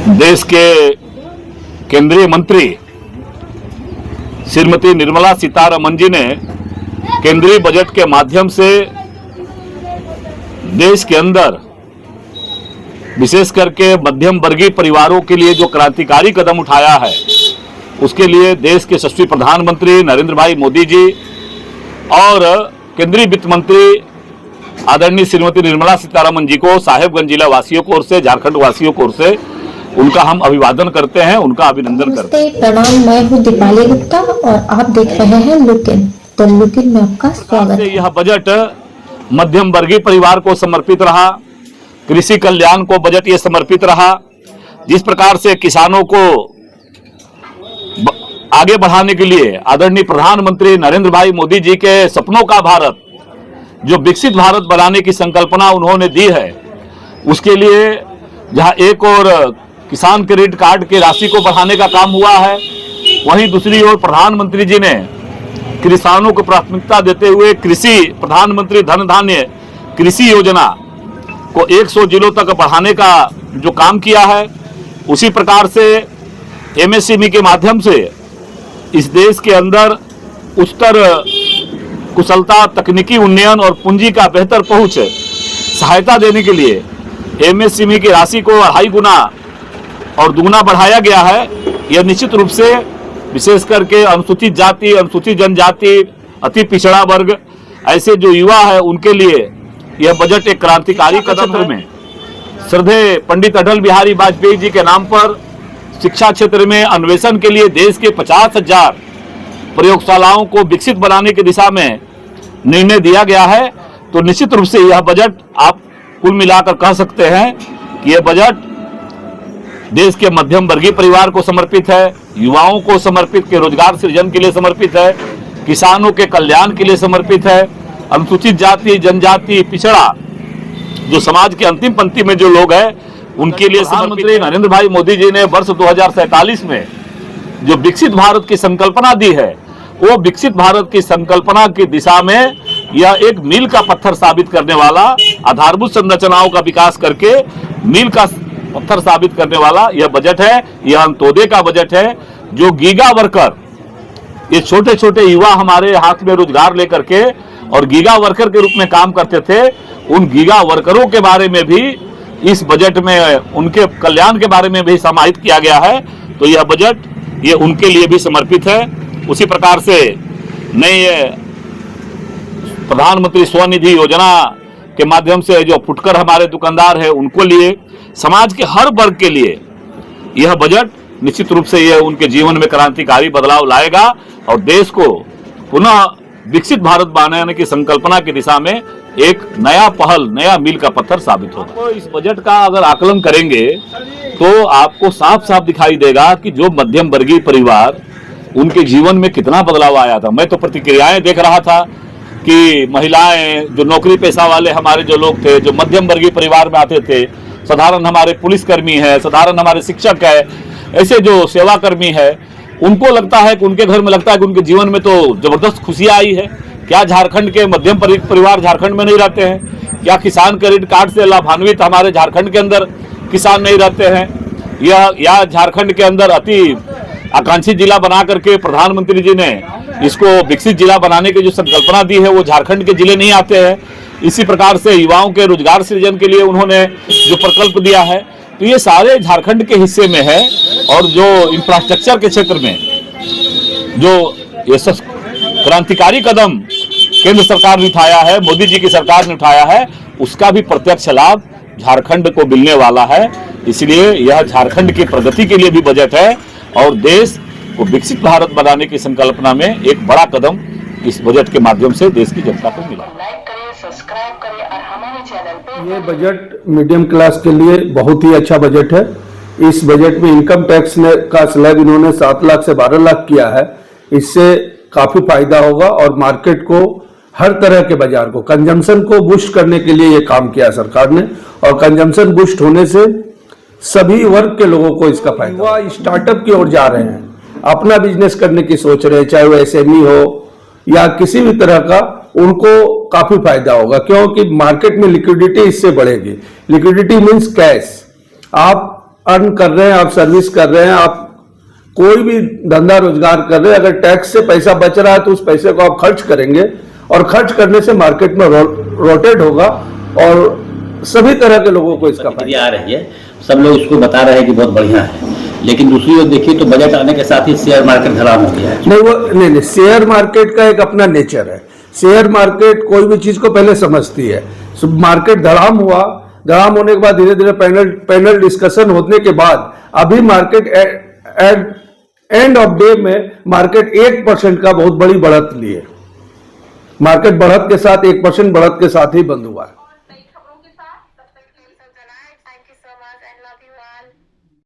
देश के केंद्रीय मंत्री श्रीमती निर्मला सीतारमण जी ने केंद्रीय बजट के माध्यम से देश के अंदर विशेष करके मध्यम वर्गीय परिवारों के लिए जो क्रांतिकारी कदम उठाया है, उसके लिए देश के यशस्वी प्रधानमंत्री नरेंद्र भाई मोदी जी और केंद्रीय वित्त मंत्री आदरणीय श्रीमती निर्मला सीतारमण जी को साहेबगंज जिला वासियों की ओर से, झारखंड वासियों की ओर से उनका हम अभिवादन करते हैं, उनका अभिनंदन करते हैं। प्रणाम, मैं हूँ दीपाली गुप्ता और आप देख रहे हैं लुकिन। तो लुकिन में आपका स्वागत है। यह बजट मध्यम वर्गीय परिवार को समर्पित रहा, कृषि कल्याण को बजट ये समर्पित रहा। जिस प्रकार से किसानों को आगे बढ़ाने के लिए आदरणीय प्रधानमंत्री नरेंद्र भाई मोदी जी के सपनों का भारत, जो विकसित भारत बनाने की संकल्पना उन्होंने दी है, उसके लिए जहां एक और किसान क्रेडिट कार्ड की राशि को बढ़ाने का काम हुआ है, वहीं दूसरी ओर प्रधानमंत्री जी ने किसानों को प्राथमिकता देते हुए कृषि प्रधानमंत्री धन धान्य कृषि योजना को 100 जिलों तक बढ़ाने का जो काम किया है, उसी प्रकार से एमएसएमई के माध्यम से इस देश के अंदर उच्चतर कुशलता, तकनीकी उन्नयन और पूंजी का बेहतर पहुंच सहायता देने के लिए एमएसएमई की राशि को 2.5 गुना और दुगुना बढ़ाया गया है। यह निश्चित रूप से विशेष करके अनुसूचित जाति, अनुसूचित जनजाति, अति पिछड़ा वर्ग, ऐसे जो युवा है, उनके लिए यह बजट एक क्रांतिकारी कदम है। श्रद्धेय पंडित अटल बिहारी वाजपेयी जी के नाम पर शिक्षा क्षेत्र में अन्वेषण के लिए देश के 50,000 प्रयोगशालाओं को विकसित बनाने की दिशा में निर्णय दिया गया है। तो निश्चित रूप से यह बजट आप कुल मिलाकर कह सकते हैं कि यह बजट देश के मध्यम वर्गीय परिवार को समर्पित है, युवाओं को समर्पित, के रोजगार सृजन के लिए समर्पित है, किसानों के कल्याण के लिए समर्पित है, अनुसूचित जाति, जनजाति, पिछड़ा जो समाज के अंतिम पंक्ति में जो लोग हैं, उनके लिए प्रधानमंत्री नरेंद्र भाई मोदी जी ने वर्ष 2047 में जो विकसित भारत की संकल्पना दी है, वो विकसित भारत की संकल्पना की दिशा में यह एक मील का पत्थर साबित करने वाला, आधारभूत संरचनाओं का विकास करके मील का पत्थर साबित करने वाला यह बजट है। यह अंत्योदय का बजट है, जो गीगा वर्कर, ये छोटे छोटे युवा हमारे हाथ में रोजगार लेकर के और गीगा वर्कर के रूप में काम करते थे, उन गीगा वर्करों के बारे में भी इस बजट में, उनके कल्याण के बारे में भी समाहित किया गया है। तो यह बजट ये उनके लिए भी समर्पित है। उसी प्रकार से नई प्रधानमंत्री स्वनिधि योजना के माध्यम से जो फुटकर हमारे दुकानदार है, उनको लिए, समाज के हर वर्ग के लिए यह बजट निश्चित रूप से यह उनके जीवन में क्रांतिकारी बदलाव लाएगा और देश को पुनः विकसित भारत बनाने की संकल्पना की दिशा में एक नया पहल, नया मील का पत्थर साबित होगा। तो इस बजट का अगर आकलन करेंगे तो आपको साफ साफ दिखाई देगा कि जो मध्यम वर्गीय परिवार, उनके जीवन में कितना बदलाव आया था। मैं तो प्रतिक्रियाएं देख रहा था कि महिलाएं, जो नौकरी पेशा वाले हमारे जो लोग थे, जो मध्यम वर्गीय परिवार में आते थे, साधारण हमारे पुलिसकर्मी है, साधारण हमारे शिक्षक है, ऐसे जो सेवाकर्मी है, उनको लगता है कि उनके घर में लगता है कि उनके जीवन में तो जबरदस्त खुशियां आई है। क्या झारखंड के मध्यम परिवार झारखंड में नहीं रहते हैं? क्या किसान क्रेडिट कार्ड से लाभान्वित हमारे झारखंड के अंदर किसान नहीं रहते हैं? या झारखंड के अंदर अति आकांक्षित जिला बना करके प्रधानमंत्री जी ने इसको विकसित जिला बनाने की जो संकल्पना दी है, वो झारखंड के जिले नहीं आते हैं? इसी प्रकार से युवाओं के रोजगार सृजन के लिए उन्होंने जो प्रकल्प दिया है, तो ये सारे झारखंड के हिस्से में है। और जो इंफ्रास्ट्रक्चर के क्षेत्र में जो ये क्रांतिकारी कदम केंद्र सरकार ने उठाया है, मोदी जी की सरकार ने उठाया है, उसका भी प्रत्यक्ष लाभ झारखंड को मिलने वाला है। इसलिए यह झारखंड की प्रगति के लिए भी बजट है और देश को विकसित भारत बनाने की संकल्पना में एक बड़ा कदम इस बजट के माध्यम से देश की जनता को मिला। सब्सक्राइब करें और हमारे चैनल पे। ये बजट मीडियम क्लास के लिए बहुत ही अच्छा बजट है। इस बजट में इनकम टैक्स का स्लैब इन्होंने 7 लाख से 12 लाख किया है। इससे काफी फायदा होगा और मार्केट को, हर तरह के बाजार को, कंजम्पशन को बूस्ट करने के लिए ये काम किया सरकार ने। और कंजम्पशन बूस्ट होने से सभी वर्ग के लोगों को इसका फायदा। वह स्टार्टअप की ओर जा रहे हैं, अपना बिजनेस करने की सोच रहे हैं, चाहे वो एसएमई हो या किसी भी तरह का, उनको काफी फायदा होगा क्योंकि मार्केट में लिक्विडिटी इससे बढ़ेगी। Liquidity means cash. आप अर्न कर रहे हैं, आप सर्विस कर रहे हैं, आप कोई भी धंधा रोजगार कर रहे हैं, अगर टैक्स से पैसा बच रहा है तो उस पैसे को आप खर्च करेंगे और खर्च करने से मार्केट में रोटेट होगा और सभी तरह के लोगों को इसका फायदा आ रही है। सब लोग इसको बता रहे हैं कि बहुत बढ़िया है, लेकिन दूसरी ओर देखिए तो बजट आने के साथ ही शेयर मार्केट धड़ाम हो गया है। नहीं, शेयर मार्केट का एक अपना नेचर है। शेयर मार्केट कोई भी चीज को पहले समझती है। मार्केट धड़ाम हुआ, धड़ाम होने के बाद धीरे धीरे पैनल डिस्कशन होने के बाद अभी market at end of day में मार्केट 1% का बहुत बड़ी बढ़त लिए। मार्केट बढ़त के साथ 1% बढ़त के साथ ही बंद हुआ है।